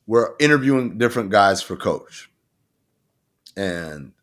we're interviewing different guys for coach. And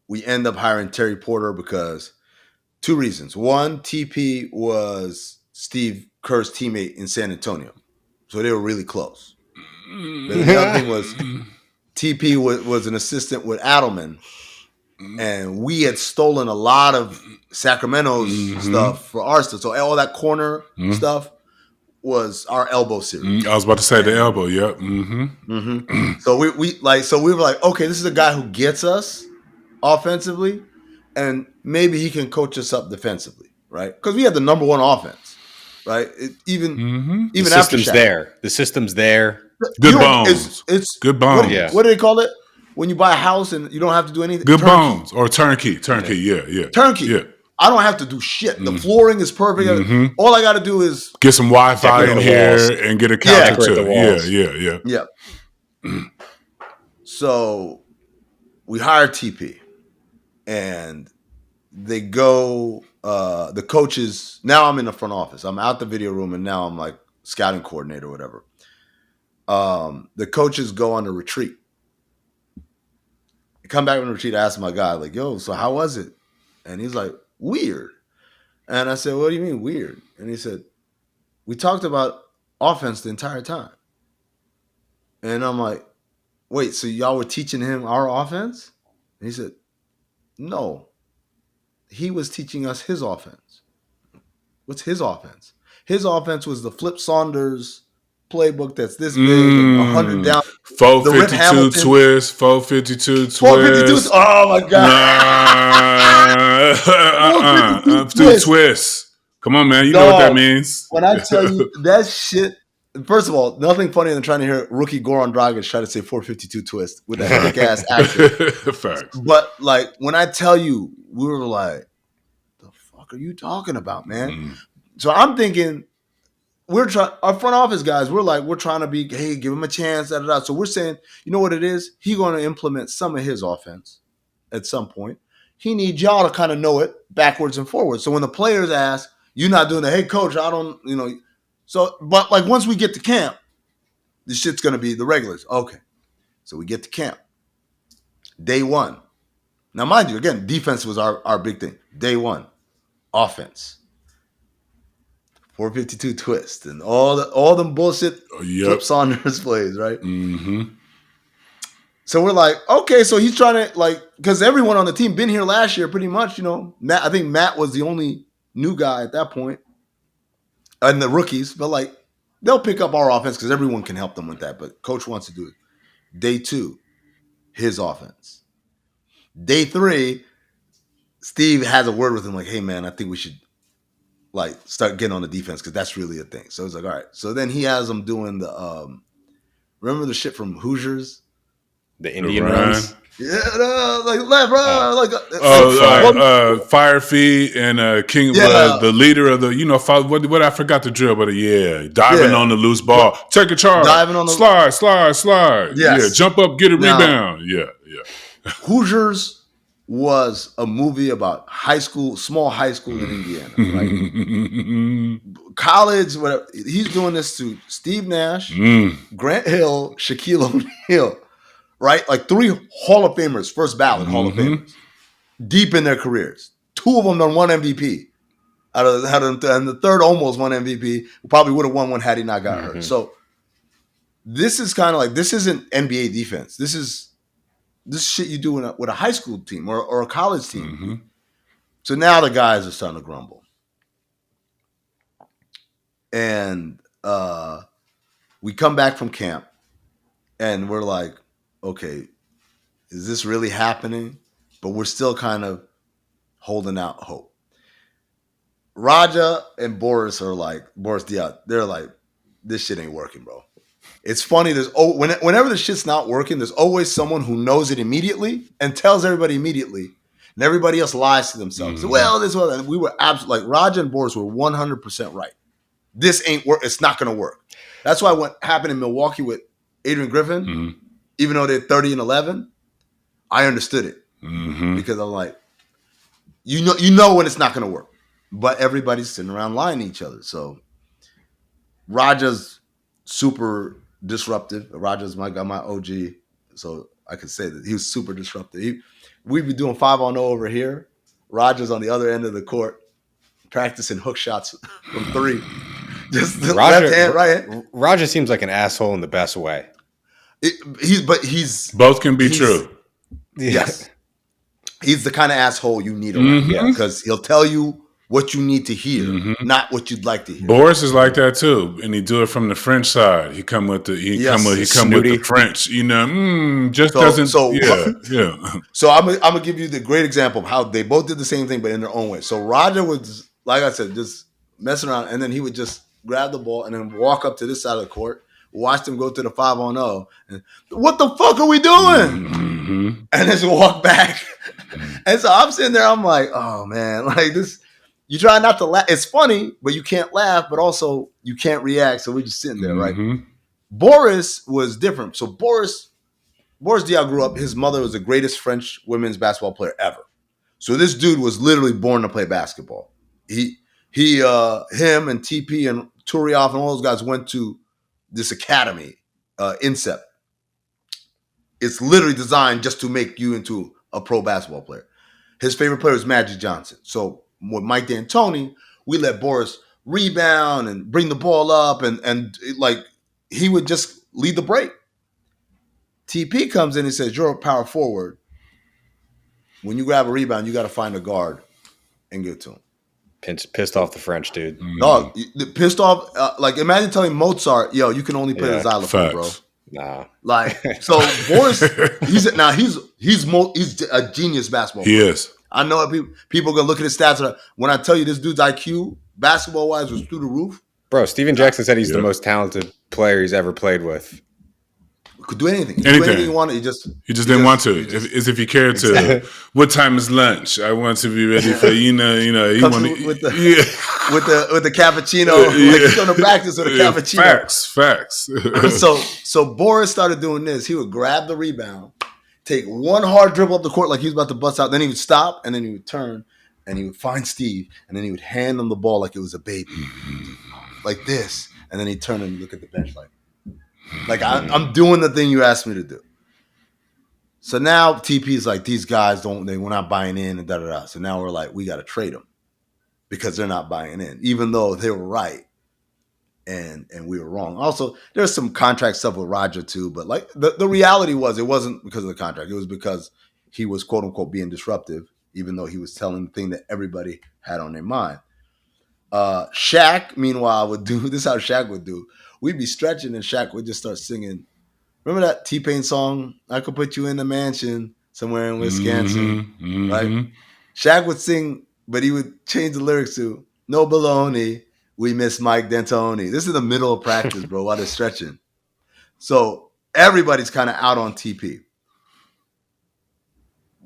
we end up hiring Terry Porter because two reasons. One, TP was Steve Kerr's teammate in San Antonio. So they were really close. But the other thing was TP was an assistant with Adelman. And we had stolen a lot of Sacramento's stuff for our stuff. So all that corner stuff was our elbow series. I was about to say the elbow, yep. So we were like, okay, this is a guy who gets us offensively, and maybe he can coach us up defensively, right? Because we had the number one offense, right? Even the after system's Shaq. there. The system's there. Good bones. It's good bones. What do they call it when you buy a house and you don't have to do anything? Good bones or turnkey. Yeah. Turnkey. Yeah. I don't have to do shit. The flooring is perfect. All I got to do is get some Wi-Fi in here and get a couch or two. Yeah. So we hire TP, and they go. The coaches. Now I'm in the front office. I'm out the video room, and now I'm like scouting coordinator or whatever. The coaches go on a retreat. I come back from the retreat. I ask my guy, like, "Yo, so how was it?" And he's like, "Weird." And I said, "What do you mean weird?" And he said, "We talked about offense the entire time." And I'm like, "Wait, so y'all were teaching him our offense?" And he said, "No. He was teaching us his offense." What's his offense? His offense was the Flip Saunders playbook that's this big, and 100 down. 452 twist, 452 twist. 452. Oh my God. Twist. Come on, man. You know what that means. When I tell you that shit, first of all, nothing funnier than trying to hear rookie Goran Dragic try to say 452 twist with that thick ass accent. Facts. But like when I tell you, we were like, the fuck are you talking about, man? So I'm thinking, our front office guys, we're trying to be, hey, give him a chance, da, da, da. So we're saying, you know what it is? He's going to implement some of his offense at some point. He needs y'all to kind of know it backwards and forwards. So when the players ask, you're not doing that, hey, coach, I don't, So, but like once we get to camp, this shit's going to be the regulars. Okay. So we get to camp. Day one. Now, mind you, again, defense was our big thing. Day one, offense. 452 twist and all them bullshit Flip Saunders plays, right? So we're like, okay, so he's trying to like, because everyone on the team been here last year pretty much, Matt, I think Matt was the only new guy at that point, and the rookies, but like they'll pick up our offense because everyone can help them with that, but coach wants to do it. Day two, his offense. Day three, Steve has a word with him like, hey man, I think we should like start getting on the defense because that's really a thing. So it's like, all right. So then he has them doing the remember the shit from Hoosiers? The Indian runs? Yeah, like left, right. Fire Feet and King, the leader of the, what I forgot the drill, but diving on the loose ball, take a charge, diving on the slide, jump up, get a rebound, Hoosiers was a movie about small high school in Indiana, right? College, whatever. He's doing this to Steve Nash, Grant Hill, Shaquille O'Neal. Right? Like 3 Hall of Famers, first ballot Hall of Famers, deep in their careers. 2 of them done one MVP. And the third almost won MVP. Probably would have won one had he not got hurt. So this is kind of like, this isn't NBA defense. This is shit you do with a high school team or a college team. So now the guys are starting to grumble. And we come back from camp and we're like, okay, is this really happening? But we're still kind of holding out hope. Raja and Boris are like, Boris Diaw, they're like, this shit ain't working, bro. It's funny, whenever the shit's not working, there's always someone who knows it immediately and tells everybody immediately, and everybody else lies to themselves. Well, and we were absolutely, like, Raja and Boris were 100% right. This ain't work. It's not going to work. That's why what happened in Milwaukee with Adrian Griffin, even though they're 30-11, I understood it because I'm like, you know when it's not going to work, but everybody's sitting around lying to each other. So Raja's super disruptive. Roger's my OG, so I could say that he was super disruptive. We'd be doing 5-on-0 over here. Roger's on the other end of the court practicing hook shots from 3. Just the left hand, right hand. Roger seems like an asshole in the best way. He's both can be true. Yes, he's the kind of asshole you need around because he'll tell you what you need to hear, not what you'd like to hear. Boris is like that too, and he do it from the French side. He come with the French, doesn't. So So I'm gonna give you the great example of how they both did the same thing, but in their own way. So Roger was, like I said, just messing around, and then he would just grab the ball and then walk up to this side of the court, watch them go to the 5-on-0, and what the fuck are we doing? And then just walk back. And so I'm sitting there, I'm like, oh man, like this. You try not to laugh. It's funny, but you can't laugh, but also you can't react. So we're just sitting there, right? Boris was different. So Boris Diaw grew up. His mother was the greatest French women's basketball player ever. So this dude was literally born to play basketball. Him and TP and Turioff and all those guys went to this academy, INSEP. It's literally designed just to make you into a pro basketball player. His favorite player was Magic Johnson. So with Mike D'Antoni, we let Boris rebound and bring the ball up and like he would just lead the break. TP comes in and says, you're a power forward. When you grab a rebound, you got to find a guard and give it to him. Pissed off the French dude. Dog, pissed off. Like imagine telling Mozart, yo, you can only play the xylophone, bro. Nah. Like, so Boris, he's a genius basketball player. He is. I know people are going to look at his stats. When I tell you this dude's IQ, basketball-wise, was through the roof. Bro, Steven Jackson said he's the most talented player he's ever played with. Could do anything. He do anything he wanted. He just didn't want to. If he cared to. What time is lunch? I want to be ready for He wanted with the cappuccino. Like he's going to practice with a cappuccino. Facts. So Boris started doing this. He would grab the rebound, take one hard dribble up the court like he was about to bust out. Then he would stop, and then he would turn, and he would find Steve, and then he would hand him the ball like it was a baby, like this. And then he'd turn and look at the bench like I'm doing the thing you asked me to do. So now TP's like, these guys we're not buying in and da-da-da. So now we're like, we got to trade them because they're not buying in, even though they were right. And we were wrong. Also, there's some contract stuff with Roger too, but like the reality was it wasn't because of the contract. It was because he was quote unquote being disruptive, even though he was telling the thing that everybody had on their mind. Shaq, meanwhile, would do this. Is how Shaq would do. We'd be stretching, and Shaq would just start singing. Remember that T-Pain song? I could put you in the mansion somewhere in Wisconsin, right? Shaq would sing, but he would change the lyrics to "No baloney. We miss Mike D'Antoni." This is the middle of practice, bro, while they're stretching. So everybody's kind of out on TP.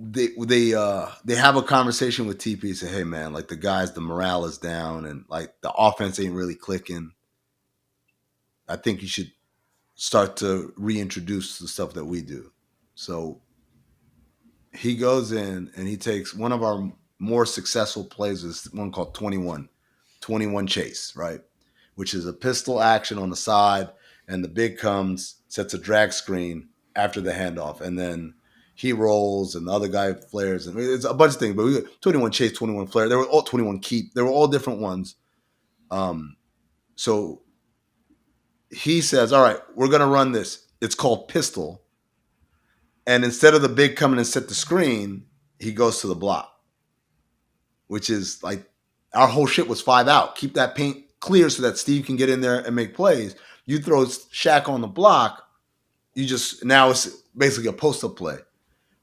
They have a conversation with TP, say, hey man, like the morale is down and like the offense ain't really clicking. I think you should start to reintroduce the stuff that we do. So he goes in and he takes one of our more successful plays, is one called 21 chase, right? Which is a pistol action on the side, and the big comes, sets a drag screen after the handoff, and then he rolls and the other guy flares, and it's a bunch of things. But we got 21 chase, 21 flare. They were all 21 keep. They were all different ones. So he says, all right, we're going to run this. It's called pistol. And instead of the big coming and set the screen, he goes to the block, which is like our whole shit was 5 out. Keep that paint clear so that Steve can get in there and make plays. You throw Shaq on the block, now it's basically a post-up play,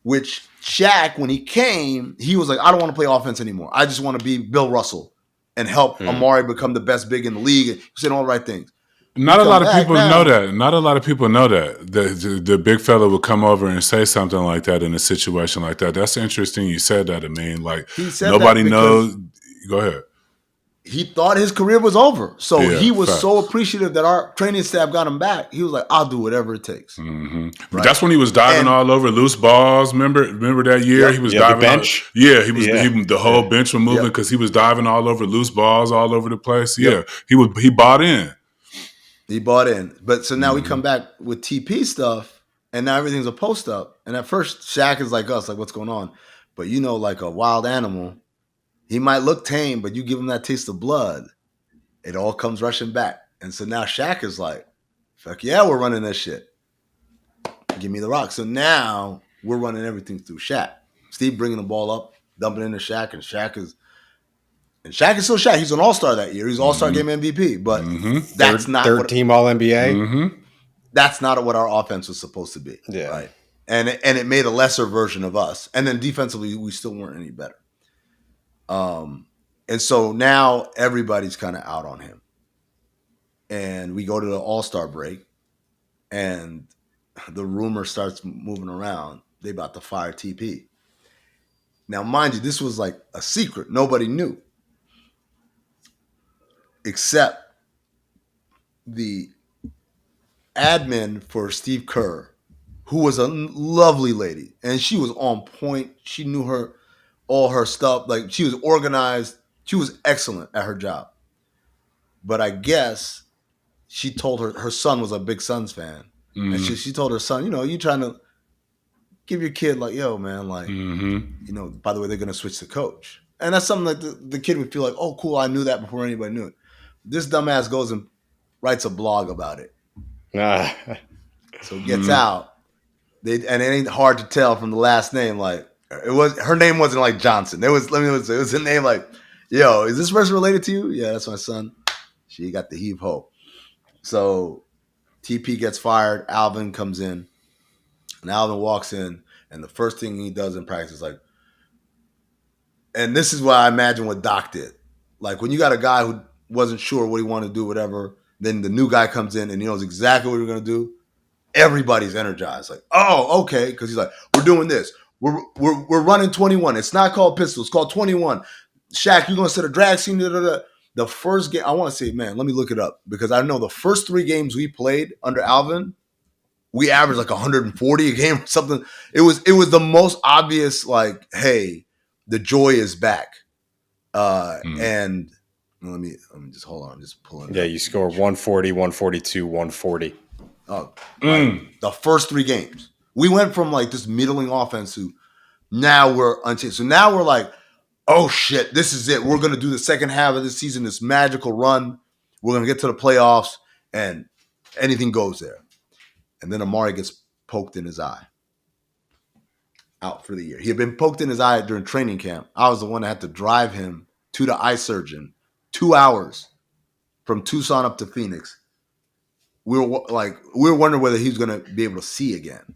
which Shaq, when he came, he was like, I don't want to play offense anymore. I just want to be Bill Russell and help Amari become the best big in the league. He said all the right things. Not a lot of people know that. Not a lot of people know that. The big fella would come over and say something like that in a situation like that. That's interesting you said that, Amin. Like, nobody knows. Go ahead. He thought his career was over. So he was so appreciative that our training staff got him back. He was like, I'll do whatever it takes. Mm-hmm. Right? That's when he was diving all over loose balls. Remember that year? He was diving. The bench? The whole bench was moving because he was diving all over loose balls all over the place. Yeah. He bought in. He bought in. But so now we come back with TP stuff, and now everything's a post up. And at first, Shaq is like us, like, what's going on? But like a wild animal, he might look tame, but you give him that taste of blood, it all comes rushing back. And so now Shaq is like, fuck yeah, we're running this shit. Give me the rock. So now we're running everything through Shaq. Steve bringing the ball up, dumping into Shaq, and Shaq is still Shaq. He's an all-star that year. He's all-star game MVP, but that's not third team All-NBA. That's not what our offense was supposed to be. Yeah. Right. And it made a lesser version of us. And then defensively, we still weren't any better. And so now everybody's kind of out on him. And we go to the All-Star break, and the rumor starts moving around. They about to fire TP. Now, mind you, this was like a secret. Nobody knew. Except the admin for Steve Kerr, who was a lovely lady. And she was on point. She knew all her stuff. Like, she was organized. She was excellent at her job. But I guess she told her son was a big Suns fan. And she told her son, you trying to give your kid like, yo, man, like, by the way, they're going to switch the coach. And that's something that the kid would feel like, oh, cool, I knew that before anybody knew it. This dumbass goes and writes a blog about it. So it gets out. And it ain't hard to tell from the last name. Like, her name wasn't like Johnson. It was a name like, yo, is this person related to you? Yeah, that's my son. She got the heave ho. So TP gets fired. Alvin comes in. And Alvin walks in. And the first thing he does in practice is like, and this is what I imagine what Doc did. Like, when you got a guy who wasn't sure what he wanted to do, whatever, then the new guy comes in and he knows exactly what we're going to do. Everybody's energized. Like, oh, okay. Because he's like, we're doing this. We're running 21. It's not called pistol. It's called 21. Shaq, you're going to set a drag scene. The first game, I want to say, man, let me look it up. Because I know the first 3 games we played under Alvin, we averaged like 140 a game or something. It was the most obvious, like, hey, the joy is back. And let me just hold on. I'm just pulling it up. You score 140, 142, 140. The first 3 games. We went from like this middling offense to now we're unchanged. So now we're like, oh shit, this is it. We're going to do the second half of this season, this magical run. We're going to get to the playoffs and anything goes there. And then Amari gets poked in his eye. Out for the year. He had been poked in his eye during training camp. I was the one that had to drive him to the eye surgeon 2 hours from Tucson up to Phoenix. We were wondering whether he was going to be able to see again.